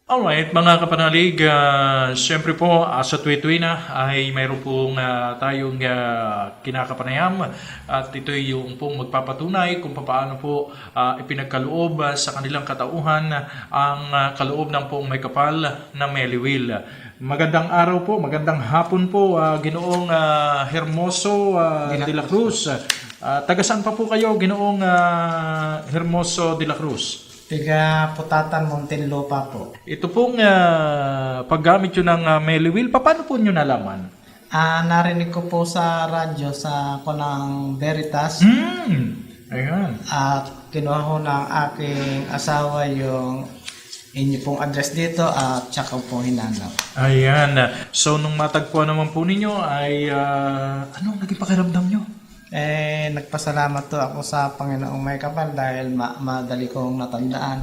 Alright, mga kapanalig, siyempre po sa tuwi-tuwi na ay mayroon pong tayong kinakapanayam at ito yung pong magpapatunay kung paano po ipinagkaloob sa kanilang katauhan ang kaloob ng pong may kapal na Meliwil. Magandang araw po, magandang hapon po, Ginoong Hermoso de la Cruz. Taga saan pa po kayo, Ginoong Hermoso de la Cruz? Tiga Putatan, Muntinlupa po. Ito pong paggamit yun ng Meliwil, paano po nyo nalaman? Narinig ko po sa radyo sa Konang Veritas. Ayan. At kinuha ko ng aking asawa yung inyo pong address dito at tsaka po hinanap. Ayan. So, nung matagpuan naman po ninyo ay anong naging pakiramdam nyo? Nagpasalamat to ako sa Panginoong may kapal dahil madali kong natandaan.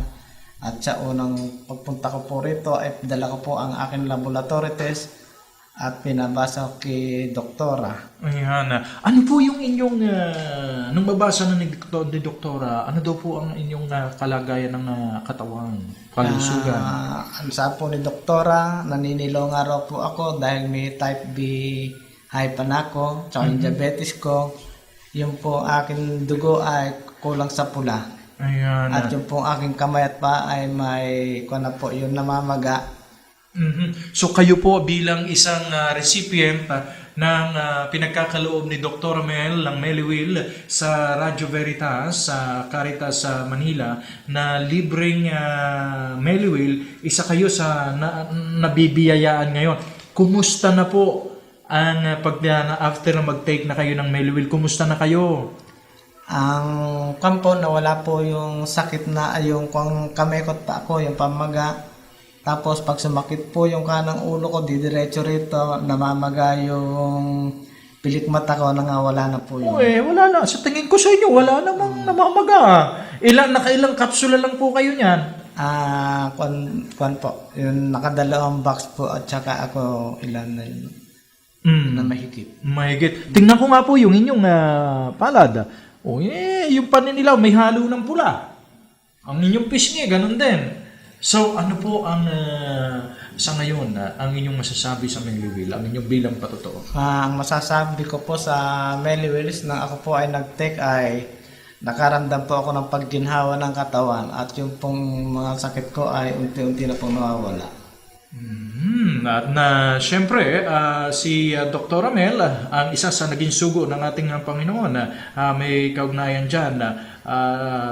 At sa unang pagpunta ko po rito ay dala ko po ang aking laboratory test at pinabasa ko kay doktora. Ayan. Ano po yung inyong, nung mabasa na ni doktora, ano daw po ang inyong kalagayan ng katawan, kalusugan? Ang sabi po ni doktora, naninilo nga raw po ako dahil may type B hyper na ako, tsaka yung diabetes ko. Yung po aking dugo ay kulang sa pula. Ayan. At yung po aking kamay at paa ay may po yung namamaga. So kayo po bilang isang recipient ng pinagkakaloob ni Dr. Mel ng Meliwil sa Radio Veritas sa Caritas sa Manila na libreng Meliwil, isa kayo sa nabibiyayaan ngayon. Kumusta na po ang after na mag-take na kayo ng Meliwil, kumusta na kayo? Ang kampo na wala po yung sakit na yung kamekot pa ako, yung pamaga. Tapos pag sumakit po yung kanang ulo ko, didiretso rito, namamaga yung pilik mata ko, wala na po yun. Wala na. Sa tingin ko sa inyo, wala namang namamaga. Nakailang kapsula lang po kayo niyan? Kwan po. Yung nakadalawang box po at saka ako ilan na yun. Na mahigit. Mahigit. Tingnan ko nga po yung inyong palad. Yung panin nila may halo ng pula. Ang inyong pisngi, ganun din. So, ano po ang sa ngayon ang inyong masasabi sa Meliwil, ang inyong bilang patotoo? Ang masasabi ko po sa Meliwil na ako po ay nag-take ay nakaramdam po ako ng pagginhawa ng katawan at yung pong mga sakit ko ay unti-unti na pong nawawala. At na siyempre si Dr. Mel ang isa sa naging sugo ng ating Panginoon, may kaugnayan dyan,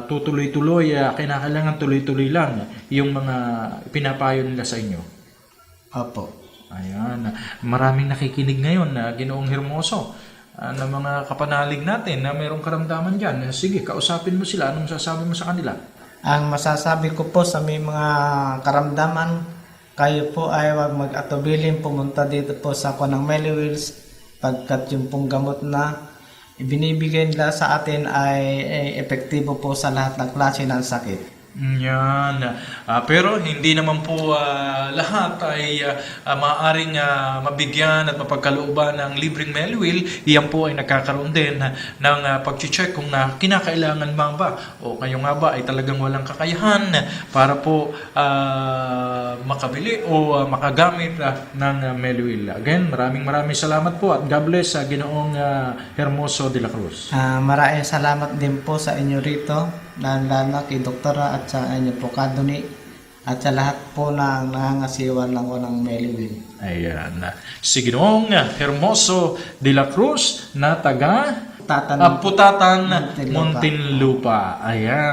tutuloy-tuloy, kinakailangan tuloy-tuloy lang yung mga pinapayo nila sa inyo. Opo. Ayan, maraming nakikinig ngayon na Ginoong Hermoso na mga kapanalig natin na mayroong karamdaman dyan. Sige, kausapin mo sila, anong sasabi mo sa kanila? Ang masasabi ko po sa may mga karamdaman, kayo po ay wag mag-atubiling pumunta dito po sa Konang Meliwil pagkat yung pong gamot na ibinibigay nila sa atin ay epektibo po sa lahat ng klase ng sakit. Yan. Pero hindi naman po lahat ay maaaring mabigyan at mapagkalooban ng libreng Meliwil. Iyan po ay nagkakaroon din ng pag-check kung kinakailangan ba o kayo nga ba ay talagang walang kakayahan para po makabili o makagamit ng Meliwil. Again, maraming salamat po at God bless Ginoong Hermoso de la Cruz. Maraming salamat din po sa inyo rito, lalo kay doktora at sa inyo po kaduni at sa lahat po ng nangangasiwan lang ko ng Meliwil. Ayan. Si Ginoong Hermoso de la Cruz na taga Putatan, Muntinlupa. Ayan.